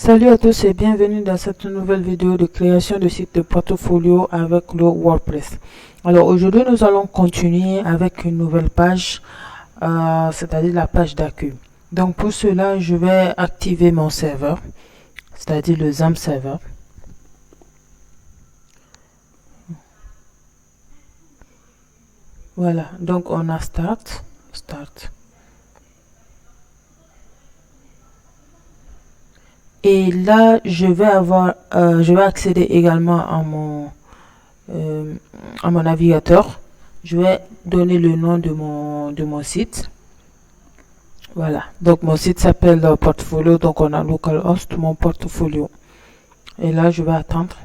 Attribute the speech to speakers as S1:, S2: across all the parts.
S1: Salut à tous et bienvenue dans cette nouvelle vidéo de création de site de portfolio avec le WordPress. Alors aujourd'hui nous allons continuer avec une nouvelle page, c'est-à-dire la page d'accueil. Donc pour cela je vais activer mon serveur, c'est-à-dire le XAMPP serveur. Voilà, donc on a start. Et là, je vais accéder également à mon navigateur. Je vais donner le nom de mon site. Voilà. Donc, mon site s'appelle Portfolio. Donc, on a localhost, mon portfolio. Et là, je vais attendre.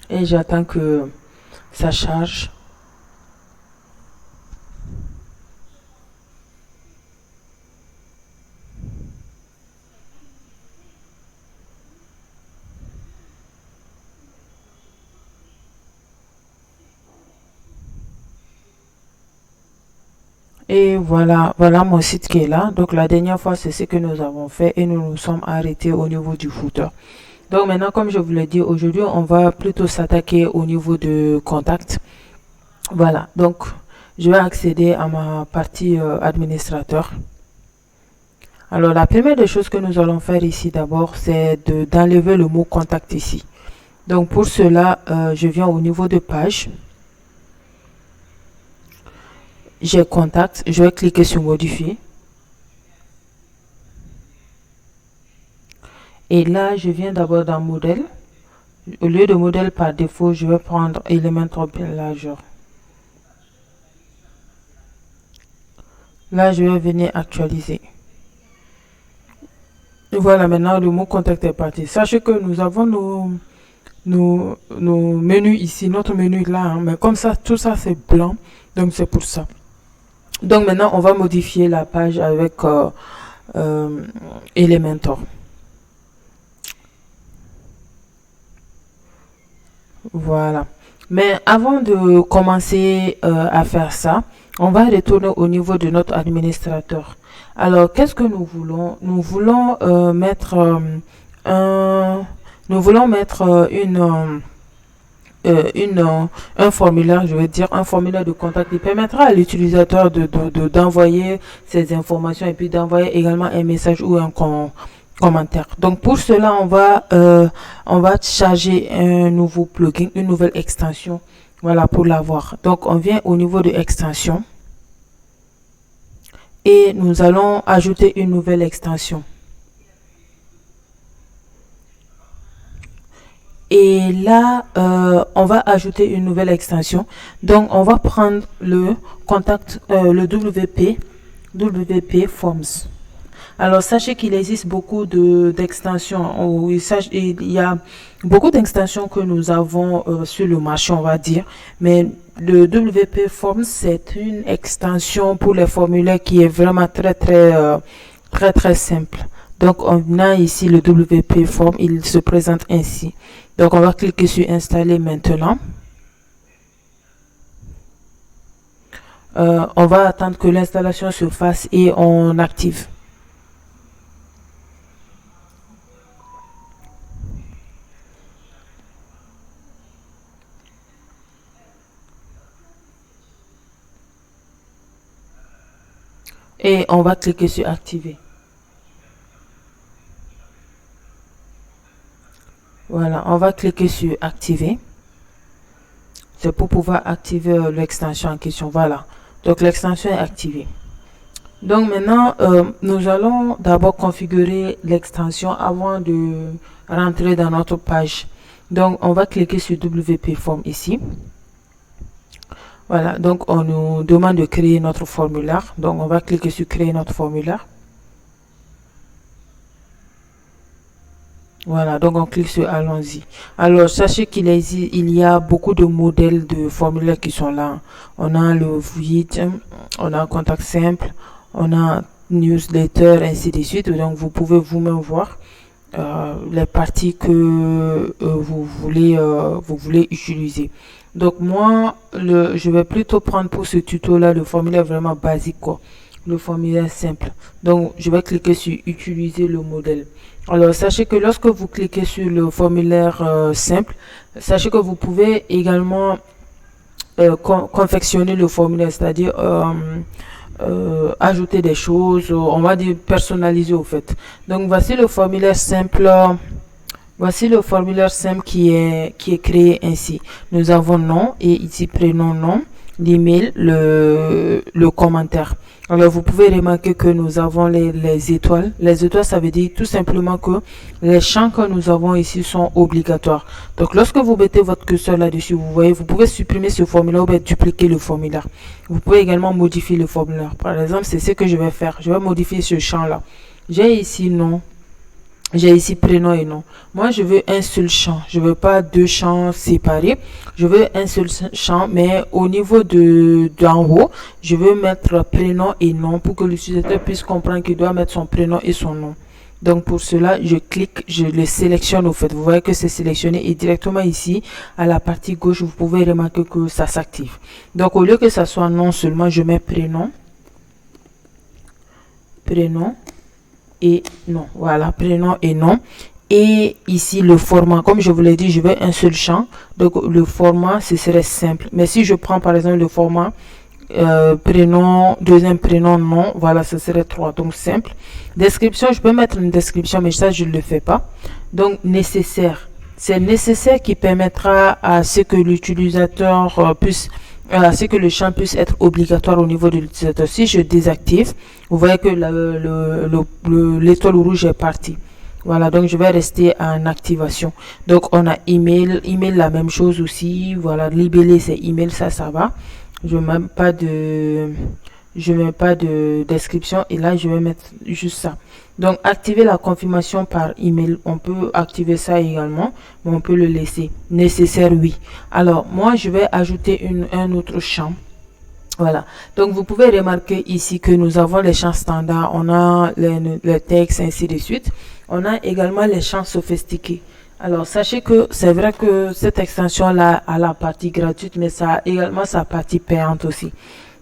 S1: Et j'attends que ça charge. Et voilà mon site qui est là. Donc la dernière fois, c'est ce que nous avons fait et nous nous sommes arrêtés au niveau du footer. Donc maintenant, comme je vous l'ai dit, aujourd'hui, on va plutôt s'attaquer au niveau de contact. Voilà, donc je vais accéder à ma partie administrateur. Alors la première des choses que nous allons faire ici d'abord, c'est d'enlever le mot contact ici. Donc pour cela, je viens au niveau de page. J'ai contact, je vais cliquer sur modifier. Et là, je viens d'abord dans modèle. Au lieu de modèle par défaut, je vais prendre Elementor Builder. Là, je vais venir actualiser. Et voilà, maintenant le mot contact est parti. Sachez que nous avons nos menus ici, notre menu là, hein, mais comme ça, tout ça c'est blanc, donc c'est pour ça. Donc maintenant, on va modifier la page avec Elementor. Voilà. Mais avant de commencer à faire ça, on va retourner au niveau de notre administrateur. Alors, qu'est-ce que nous voulons? Nous voulons mettre un formulaire, je veux dire, un formulaire de contact qui permettra à l'utilisateur d'envoyer ses informations et puis d'envoyer également un message ou un commentaire. Donc pour cela, on va charger un nouveau plugin, une nouvelle extension. Voilà, pour l'avoir. Donc on vient au niveau de extension et nous allons ajouter une nouvelle extension. Et là, on va ajouter une nouvelle extension. Donc, on va prendre le contact, le WP Forms. Alors, sachez qu'il existe beaucoup d'extensions. Il y a beaucoup d'extensions que nous avons sur le marché, on va dire. Mais le WP Forms, c'est une extension pour les formulaires qui est vraiment très simple. Donc, on a ici le WP Form, il se présente ainsi. Donc, on va cliquer sur installer maintenant. On va attendre que l'installation se fasse et on active. Et on va cliquer sur activer. Voilà, on va cliquer sur activer. C'est pour pouvoir activer l'extension en question. Voilà, donc l'extension est activée. Donc maintenant, nous allons d'abord configurer l'extension avant de rentrer dans notre page. Donc, on va cliquer sur WP Form ici. Voilà, donc on nous demande de créer notre formulaire. Donc, on va cliquer sur créer notre formulaire. Voilà, donc on clique sur allons-y. Alors, sachez qu'il y a beaucoup de modèles de formulaires qui sont là. On a le vide, on a un contact simple, on a newsletter, ainsi de suite. Donc, vous pouvez vous-même voir les parties que vous voulez utiliser. Donc moi, je vais plutôt prendre pour ce tuto-là le formulaire vraiment basique, quoi. Le formulaire simple. Donc, je vais cliquer sur utiliser le modèle. Alors, sachez que lorsque vous cliquez sur le formulaire simple, sachez que vous pouvez également confectionner le formulaire, c'est-à-dire ajouter des choses, on va dire personnaliser au fait. Donc, voici le formulaire simple. Voici le formulaire simple qui est créé ainsi. Nous avons nom et ici prénom, nom, l'email, le commentaire. Alors, vous pouvez remarquer que nous avons les étoiles. Les étoiles, ça veut dire tout simplement que les champs que nous avons ici sont obligatoires. Donc, lorsque vous mettez votre curseur là-dessus, vous voyez, vous pouvez supprimer ce formulaire ou bien dupliquer le formulaire. Vous pouvez également modifier le formulaire. Par exemple, c'est ce que je vais faire. Je vais modifier ce champ-là. J'ai ici nom. J'ai ici prénom et nom. Moi, je veux un seul champ. Je veux pas deux champs séparés. Je veux un seul champ, mais au niveau d'en haut, je veux mettre prénom et nom pour que l'utilisateur puisse comprendre qu'il doit mettre son prénom et son nom. Donc, pour cela, je clique, je le sélectionne au fait. Vous voyez que c'est sélectionné et directement ici, à la partie gauche, vous pouvez remarquer que ça s'active. Donc, au lieu que ça soit nom seulement, je mets prénom. Prénom. Et non, voilà, prénom et nom. Et ici le format, comme je vous l'ai dit, je veux un seul champ, donc le format ce serait simple. Mais si je prends par exemple le format prénom, deuxième prénom, nom, voilà, ce serait 3, donc simple. Description, je peux mettre une description, mais ça je ne le fais pas. Donc nécessaire, c'est nécessaire qui permettra à ce que l'utilisateur puisse c'est que le champ puisse être obligatoire au niveau de l'utilisateur. Si je désactive, vous voyez que l'étoile rouge est partie. Voilà, donc je vais rester en activation. Donc on a email, email la même chose aussi. Voilà, libellé c'est email, ça va. Je mets pas de description et là je vais mettre juste ça. Donc activer la confirmation par email, on peut activer ça également, mais on peut le laisser. Nécessaire, oui. Alors moi je vais ajouter un autre champ. Voilà, donc vous pouvez remarquer ici que nous avons les champs standards, on a les textes, ainsi de suite. On a également les champs sophistiqués. Alors sachez que c'est vrai que cette extension là a la partie gratuite, mais ça a également sa partie payante aussi.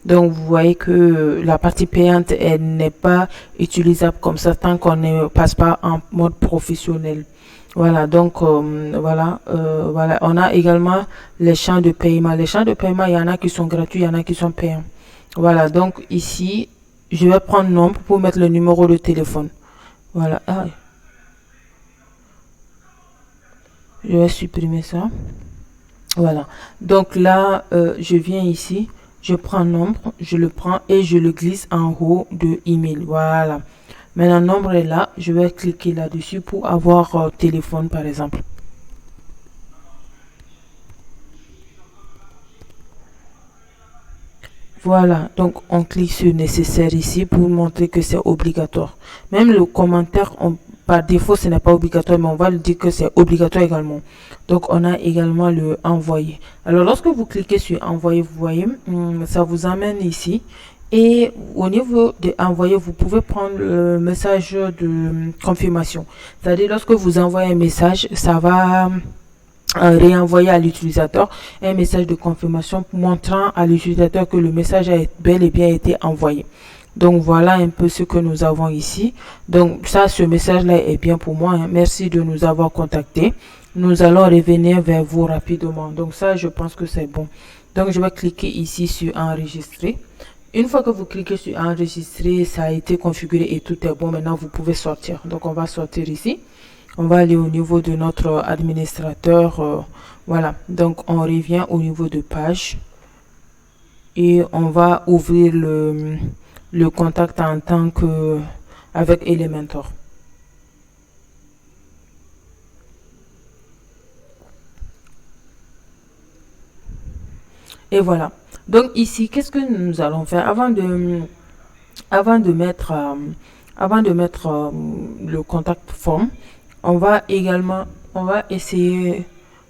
S1: Donc vous voyez que la partie payante, elle n'est pas utilisable comme ça tant qu'on ne passe pas en mode professionnel. Voilà, donc voilà, on a également les champs de paiement. Les champs de paiement, il y en a qui sont gratuits, il y en a qui sont payants. Voilà, donc ici, je vais prendre nombre pour mettre le numéro de téléphone. Voilà, je vais supprimer ça. Voilà, donc là, je viens ici, je prends nombre, je le prends et je le glisse en haut de email. Voilà. Maintenant, nombre est là. Je vais cliquer là-dessus pour avoir téléphone, par exemple. Voilà. Donc, on clique sur nécessaire ici pour montrer que c'est obligatoire. Même le commentaire, par défaut, ce n'est pas obligatoire, mais on va le dire que c'est obligatoire également. Donc, on a également le envoyer. Alors, lorsque vous cliquez sur envoyer, vous voyez, ça vous amène ici. Et au niveau de envoyer, vous pouvez prendre le message de confirmation. C'est-à-dire, lorsque vous envoyez un message, ça va réenvoyer à l'utilisateur un message de confirmation montrant à l'utilisateur que le message a bel et bien été envoyé. Donc, voilà un peu ce que nous avons ici. Donc, ça, ce message-là est bien pour moi. Hein. Merci de nous avoir contactés. Nous allons revenir vers vous rapidement. Donc, ça, je pense que c'est bon. Donc, je vais cliquer ici sur enregistrer. Une fois que vous cliquez sur enregistrer, ça a été configuré et tout est bon. Maintenant, vous pouvez sortir. Donc, on va sortir ici. On va aller au niveau de notre administrateur. Voilà. Donc, on revient au niveau de page. Et on va ouvrir le contact en tant que avec Elementor. Et voilà. Donc ici, qu'est-ce que nous allons faire avant de mettre le contact form? On va essayer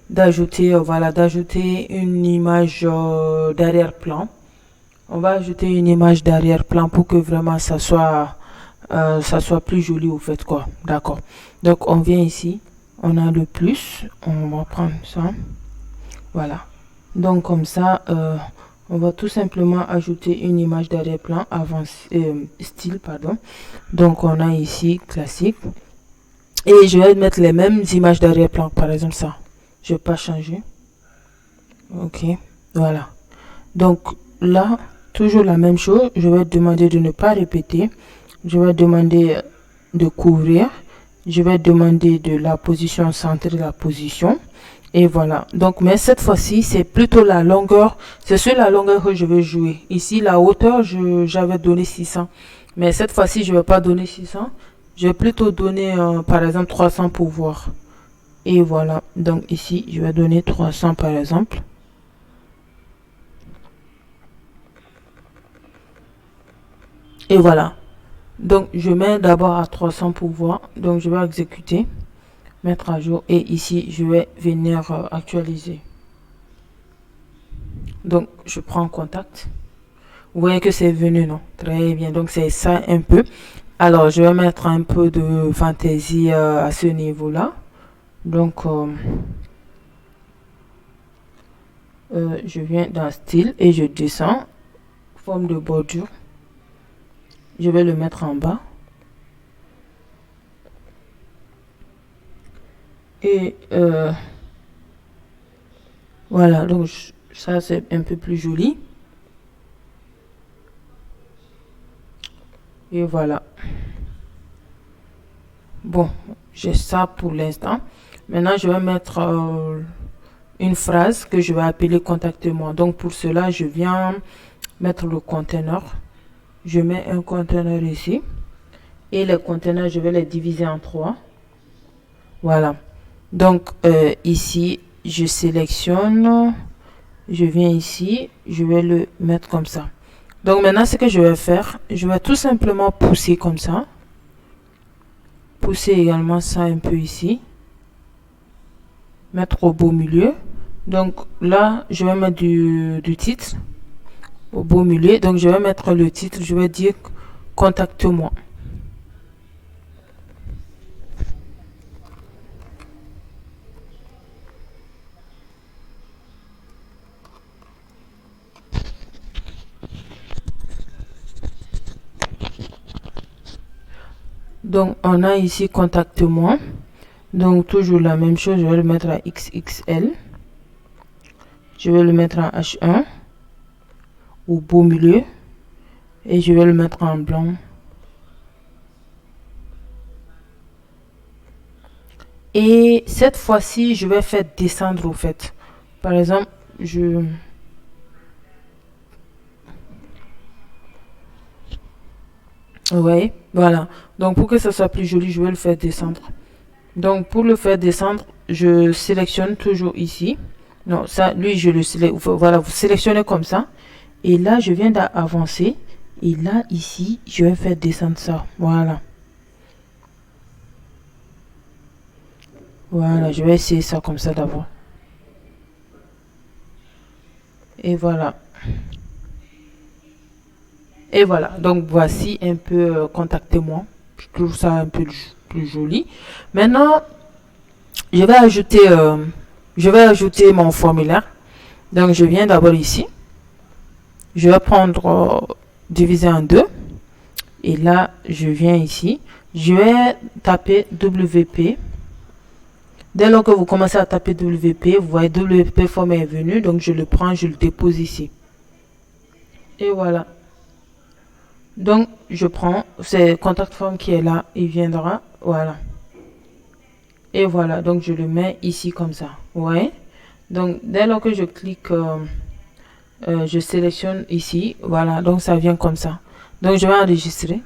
S1: d'ajouter d'ajouter une image d'arrière-plan. On va ajouter une image d'arrière-plan pour que vraiment ça soit plus joli au fait quoi. D'accord. Donc on vient ici, on a le plus, on va prendre ça. Voilà. Donc comme ça, on va tout simplement ajouter une image d'arrière-plan style, pardon. Donc on a ici classique. Et je vais mettre les mêmes images d'arrière-plan, par exemple ça. Je vais pas changer. Ok, voilà. Donc là, toujours la même chose. Je vais demander de ne pas répéter. Je vais demander de couvrir. Je vais demander de la position, centrer la position. Et voilà. Donc, mais cette fois-ci, c'est plutôt la longueur. C'est sur la longueur que je vais jouer. Ici, la hauteur, j'avais donné 600. Mais cette fois-ci, je ne vais pas donner 600. Je vais plutôt donner, par exemple, 300 pour voir. Et voilà. Donc, ici, je vais donner 300, par exemple. Et voilà. Donc, je mets d'abord à 300 pour voir. Donc, je vais exécuter, mettre à jour. Et ici, je vais venir actualiser. Donc, je prends contact. Vous voyez que c'est venu, non? Très bien. Donc, c'est ça un peu. Alors, je vais mettre un peu de fantaisie à ce niveau-là. Donc, je viens dans style et je descends. Forme de bordure. Je vais le mettre en bas. Et voilà, donc ça c'est un peu plus joli. Et voilà. Bon, j'ai ça pour l'instant. Maintenant, je vais mettre une phrase que je vais appeler contacte-moi. Donc pour cela, je viens mettre le conteneur. Je mets un conteneur ici. Et les conteneurs, je vais les diviser en 3. Voilà. Donc ici, je sélectionne. Je viens ici. Je vais le mettre comme ça. Donc maintenant, ce que je vais faire, je vais tout simplement pousser comme ça. Pousser également ça un peu ici. Mettre au beau milieu. Donc là, je vais mettre du titre au beau milieu. Donc je vais mettre le titre. Je vais dire contacte-moi. Donc on a ici contacte-moi. Donc toujours la même chose, je vais le mettre à XXL. Je vais le mettre en H1 au beau milieu et je vais le mettre en blanc. Et cette fois-ci, je vais faire descendre au fait. Par exemple, ouais, voilà. Donc pour que ça soit plus joli, je vais le faire descendre. Donc pour le faire descendre, je sélectionne toujours ici. Non, ça, lui, je le sélectionne. Voilà, vous sélectionnez comme ça. Et là, je viens d'avancer. Et là, ici, je vais faire descendre ça. Voilà. Voilà, je vais essayer ça comme ça d'abord. Et voilà. Et voilà. Donc, voici un peu contactez-moi. Je trouve ça un peu plus joli. Maintenant, je vais ajouter mon formulaire. Donc, je viens d'abord ici. Je vais prendre diviser en 2. Et là, je viens ici. Je vais taper WP. Dès lors que vous commencez à taper WP, vous voyez WP forme est venu. Donc, je le prends, je le dépose ici. Et voilà. Donc, je prends, c'est contact form qui est là. Il viendra. Voilà. Et voilà. Donc, je le mets ici comme ça. Vous voyez? Donc, dès lors que je clique, je sélectionne ici. Voilà. Donc, ça vient comme ça. Donc, je vais enregistrer.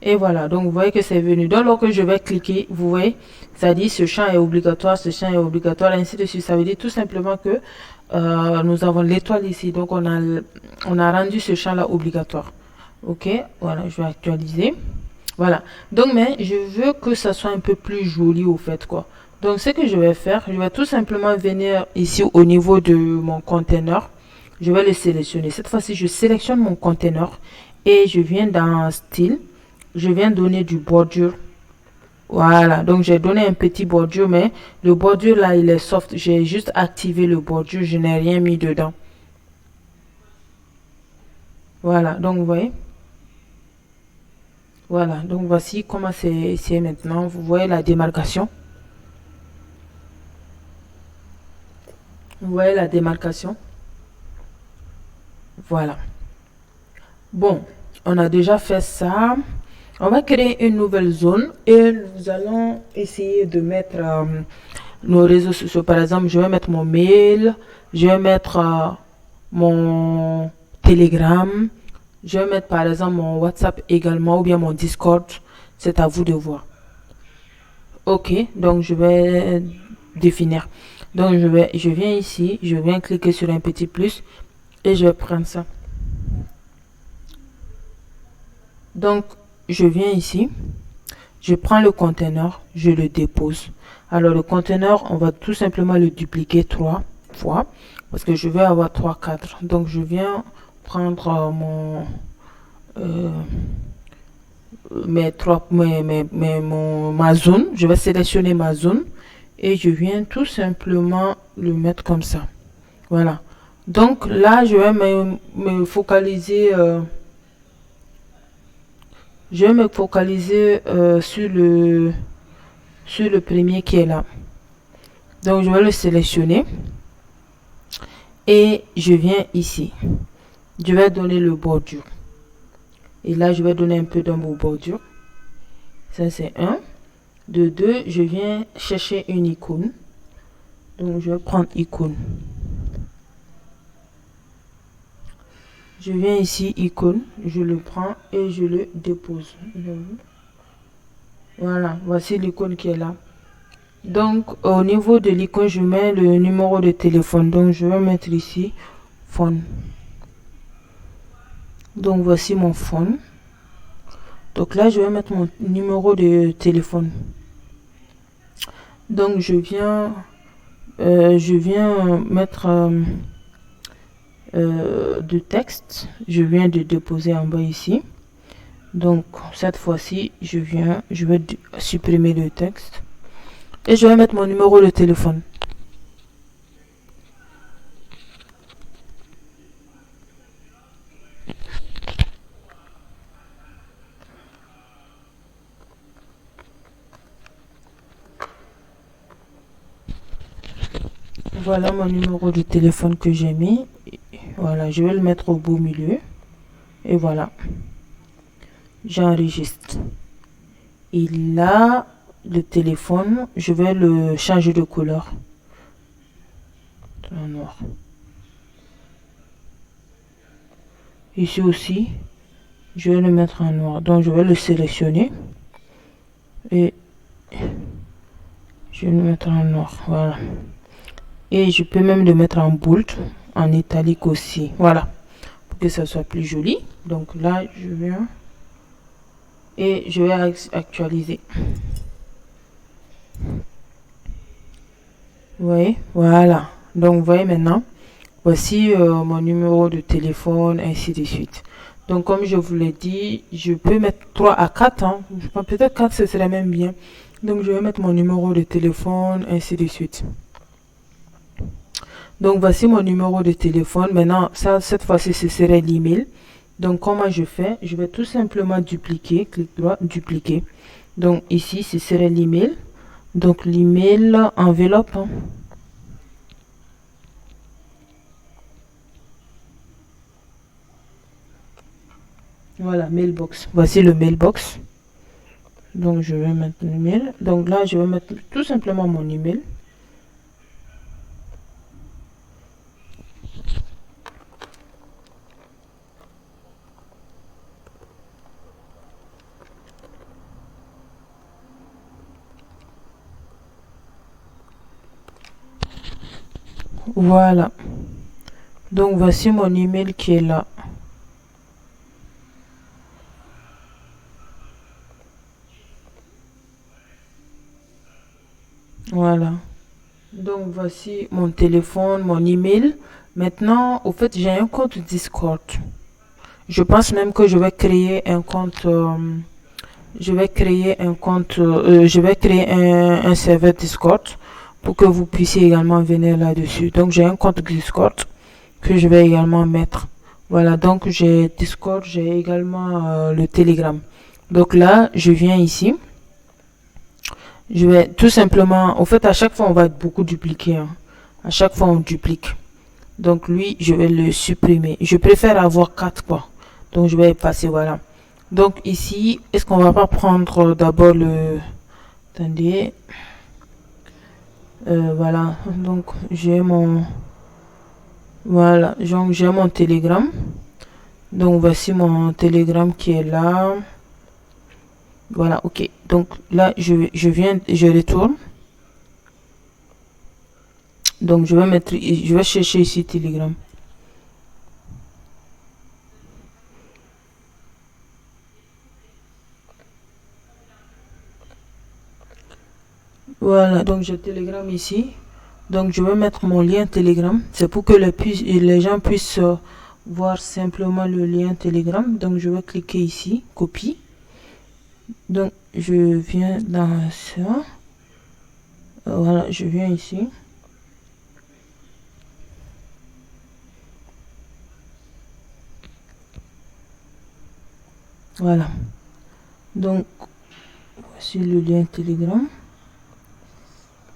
S1: Et voilà, donc vous voyez que c'est venu. Donc, lorsque je vais cliquer, vous voyez, ça dit ce champ est obligatoire, ce champ est obligatoire, ainsi de suite. Ça veut dire tout simplement que nous avons l'étoile ici. Donc, on a rendu ce champ-là obligatoire. Ok, voilà, je vais actualiser. Voilà, donc, mais je veux que ça soit un peu plus joli au fait, quoi. Donc, ce que je vais faire, je vais tout simplement venir ici au niveau de mon conteneur. Je vais le sélectionner. Cette fois-ci, je sélectionne mon conteneur et je viens dans style. Je viens donner du bordure. Voilà, donc j'ai donné un petit bordure, mais le bordure là, il est soft. J'ai juste activé le bordure, je n'ai rien mis dedans. Voilà, donc vous voyez. Voilà, donc voici comment c'est maintenant. Vous voyez la démarcation. Vous voyez la démarcation. Voilà. Bon, on a déjà fait ça. On va créer une nouvelle zone et nous allons essayer de mettre nos réseaux sociaux. Par exemple, je vais mettre mon mail, je vais mettre mon Telegram, je vais mettre par exemple mon WhatsApp également ou bien mon Discord. C'est à vous de voir. Ok, donc je vais définir. Donc je viens ici, je viens cliquer sur un petit plus et je vais prendre ça. Donc je viens ici, je prends le conteneur, je le dépose. Alors le conteneur, on va tout simplement le dupliquer 3 fois parce que je vais avoir 3 cadres. Donc je viens prendre ma zone, je vais sélectionner ma zone et je viens tout simplement le mettre comme ça. Voilà. Donc là, je vais me focaliser sur le premier qui est là. Donc je vais le sélectionner et je viens ici. Je vais donner le bordure. Et là, je vais donner un peu d'ombre au bordure. Ça, c'est 1. De 2, je viens chercher une icône. Donc, je vais prendre icône. Je viens ici, icône. Je le prends et je le dépose. Voilà, voici l'icône qui est là. Donc, au niveau de l'icône, je mets le numéro de téléphone. Donc, je vais mettre ici, phone. Donc, voici mon phone. Donc là, je vais mettre mon numéro de téléphone. Donc, je viens mettre de texte. Je viens de déposer en bas ici. Donc, cette fois-ci, je vais supprimer le texte. Et je vais mettre mon numéro de téléphone. Voilà mon numéro de téléphone que j'ai mis. Voilà, je vais le mettre au beau milieu. Et voilà. J'enregistre. Et là, le téléphone, je vais le changer de couleur. En noir. Ici aussi, je vais le mettre en noir. Donc, je vais le sélectionner. Et je vais le mettre en noir. Voilà. Et je peux même le mettre en bold, en italique aussi. Voilà. Pour que ça soit plus joli. Donc là, je viens et je vais actualiser. Vous voyez? Voilà. Donc, vous voyez maintenant. Voici mon numéro de téléphone, ainsi de suite. Donc, comme je vous l'ai dit, je peux mettre 3 à 4. Hein. Peut-être 4, ce serait même bien. Donc, je vais mettre mon numéro de téléphone, ainsi de suite. Donc, voici mon numéro de téléphone. Maintenant, cette fois-ci, ce serait l'email. Donc, comment je fais? Je vais tout simplement dupliquer. Clic droit, dupliquer. Donc, ici, ce serait l'email. Donc, l'email enveloppe. Hein. Voilà, mailbox. Voici le mailbox. Donc, je vais mettre l'email. Donc, là, je vais mettre tout simplement mon email. Voilà. Donc, voici mon email qui est là. Voilà. Donc, voici mon téléphone, mon email. Maintenant, au fait, j'ai un compte Discord. Je pense même que je vais créer un compte je vais créer un compte, je vais créer un serveur Discord pour que vous puissiez également venir là-dessus. Donc, j'ai un compte Discord que je vais également mettre. Voilà, donc j'ai Discord, j'ai également le Telegram. Donc là, je viens ici. Je vais tout simplement, au fait, à chaque fois, on va beaucoup dupliquer. Hein. À chaque fois, on duplique. Donc lui, je vais le supprimer. Je préfère avoir 4 quoi. Donc je vais effacer, voilà. Donc ici, est-ce qu'on va pas prendre d'abord le... Attendez. Voilà, donc j'ai mon... Voilà, donc j'ai mon Telegram. Donc voici mon Telegram qui est là. Voilà, ok. Donc là, je retourne. Donc je vais chercher ici Telegram. Voilà, donc j'ai Telegram ici. Donc je vais mettre mon lien Telegram. C'est pour que les gens puissent voir simplement le lien Telegram. Donc je vais cliquer ici, copie. Donc je viens dans ça. Voilà, je viens ici. Voilà. Donc voici le lien Telegram.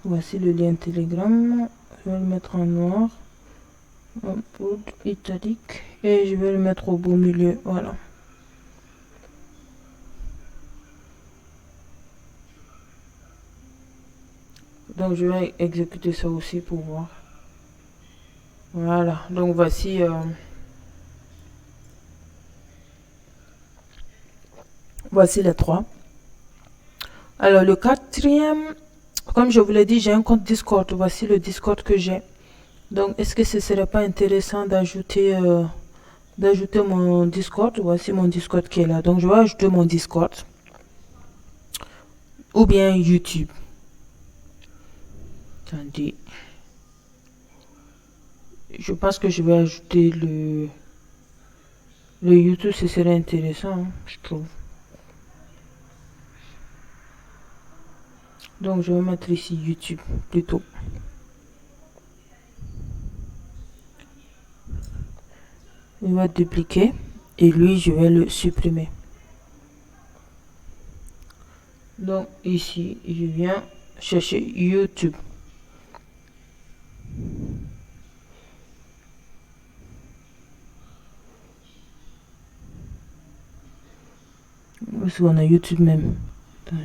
S1: Voici le lien Telegram. Je vais le mettre en noir, en poudre italique, et je vais le mettre au beau milieu. Voilà. Donc je vais exécuter ça aussi pour voir. Voilà. Donc voici. Voici les 3. Alors le 4e, comme je vous l'ai dit, j'ai un compte Discord. Voici le Discord que j'ai. Donc est-ce que ce serait pas intéressant d'ajouter mon Discord? Voici mon Discord qui est là. Donc je vais ajouter mon Discord. Ou bien YouTube. Attendez. Je pense que je vais ajouter le YouTube, ce serait intéressant, hein, je trouve. Donc je vais mettre ici YouTube plutôt. Il va dupliquer et lui je vais le supprimer. Donc ici je viens chercher YouTube. Parce qu'on a YouTube même. Attends,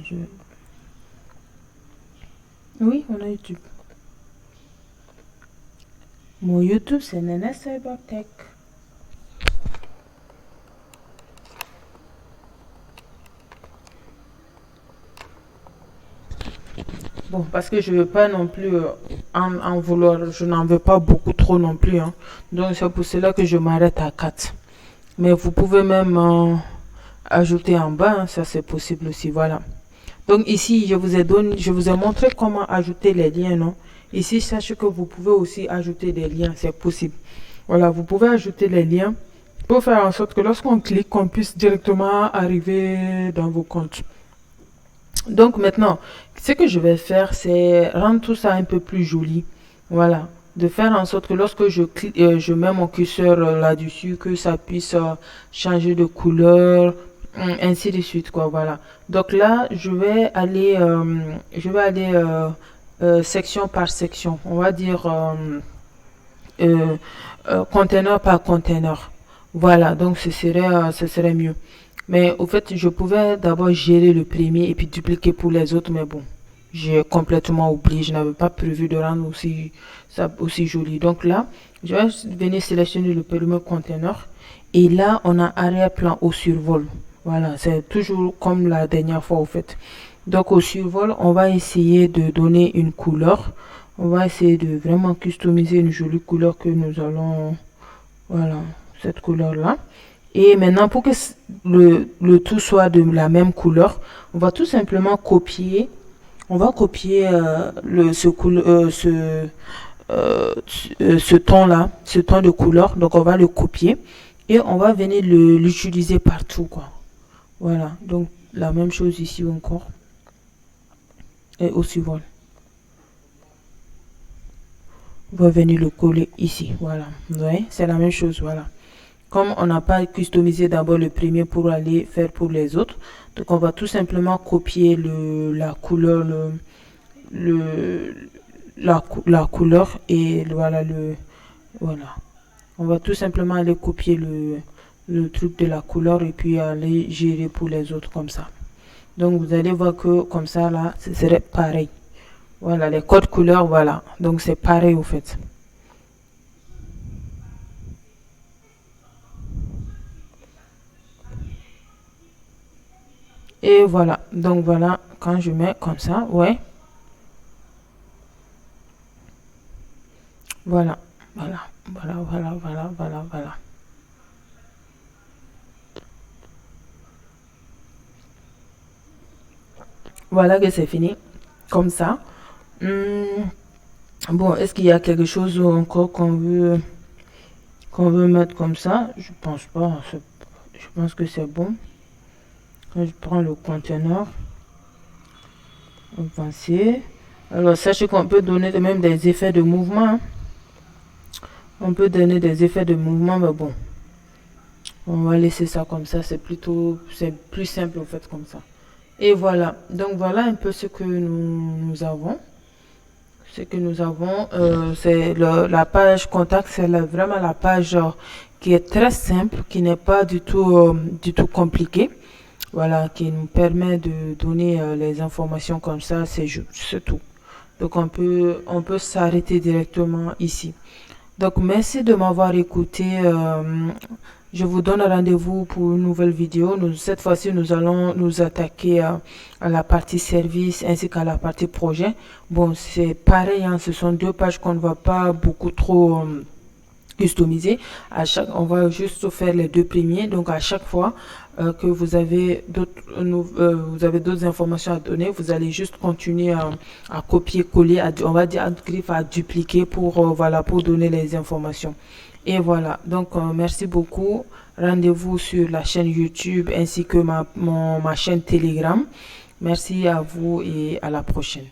S1: Oui, on a YouTube. Mon YouTube, c'est Nene Cybertech. Bon, parce que je ne veux pas non plus en vouloir. Je n'en veux pas beaucoup trop non plus. Hein. Donc, c'est pour cela que je m'arrête à 4. Mais vous pouvez même ajouter en bas. Hein, ça, c'est possible aussi. Voilà. Donc, ici, je vous ai montré comment ajouter les liens. Non? Ici, sachez que vous pouvez aussi ajouter des liens. C'est possible. Voilà, vous pouvez ajouter les liens pour faire en sorte que lorsqu'on clique, qu'on puisse directement arriver dans vos comptes. Donc maintenant, ce que je vais faire, c'est rendre tout ça un peu plus joli. Voilà. De faire en sorte que lorsque je mets mon curseur là-dessus, que ça puisse changer de couleur, ainsi de suite, quoi. Voilà. Donc là, je vais aller section par section. On va dire conteneur par conteneur. Voilà. Donc ce serait mieux. Mais au fait, je pouvais d'abord gérer le premier et puis dupliquer pour les autres, mais bon, j'ai complètement oublié. Je n'avais pas prévu de rendre ça aussi joli. Donc là, je vais venir sélectionner le premier conteneur. Et là, on a arrière-plan au survol. Voilà, c'est toujours comme la dernière fois au fait. Donc au survol, on va essayer de donner une couleur. On va essayer de vraiment customiser une jolie couleur que nous allons... Voilà, cette couleur-là. Et maintenant, pour que le tout soit de la même couleur, on va tout simplement copier. On va copier ce ton-là, ce ton de couleur. Donc, on va le copier et on va venir l'utiliser partout, quoi. Voilà, donc la même chose ici encore. Et aussi voilà. On va venir le coller ici, voilà. Vous voyez, c'est la même chose, voilà. Comme on n'a pas customisé d'abord le premier pour aller faire pour les autres, donc on va tout simplement copier la couleur, la couleur et voilà voilà. On va tout simplement aller copier le truc de la couleur et puis aller gérer pour les autres comme ça. Donc vous allez voir que comme ça là, ce serait pareil. Voilà, les codes couleurs, voilà. Donc c'est pareil au fait. Et voilà, donc voilà, quand je mets comme ça, ouais, voilà, voilà, voilà. Voilà que c'est fini, comme ça. Hmm, bon, est-ce qu'il y a quelque chose encore qu'on veut mettre comme ça? Je pense pas, je pense que c'est bon. Quand je prends le conteneur, on va passer. Alors, sachez qu'on peut donner même des effets de mouvement, hein. On peut donner des effets de mouvement, mais bon, on va laisser ça comme ça. C'est plus simple en fait comme ça. Et voilà. Donc voilà un peu ce que nous avons. Ce que nous avons, c'est la page contact, c'est vraiment la page qui est très simple, qui n'est pas du tout compliquée. Voilà, qui nous permet de donner les informations comme ça, c'est tout. Donc on peut s'arrêter directement ici. Donc merci de m'avoir écouté. Je vous donne rendez-vous pour une nouvelle vidéo. Cette fois-ci, nous allons nous attaquer à la partie service ainsi qu'à la partie projet. Bon, c'est pareil, hein, ce sont deux pages qu'on ne va pas beaucoup trop customiser. On va juste faire les deux premiers. Donc à chaque fois que vous avez d'autres informations à donner, vous allez juste continuer à copier-coller, on va dire à dupliquer pour voilà, pour donner les informations. Et voilà, donc merci beaucoup. Rendez-vous sur la chaîne YouTube ainsi que ma chaîne Telegram. Merci à vous et à la prochaine.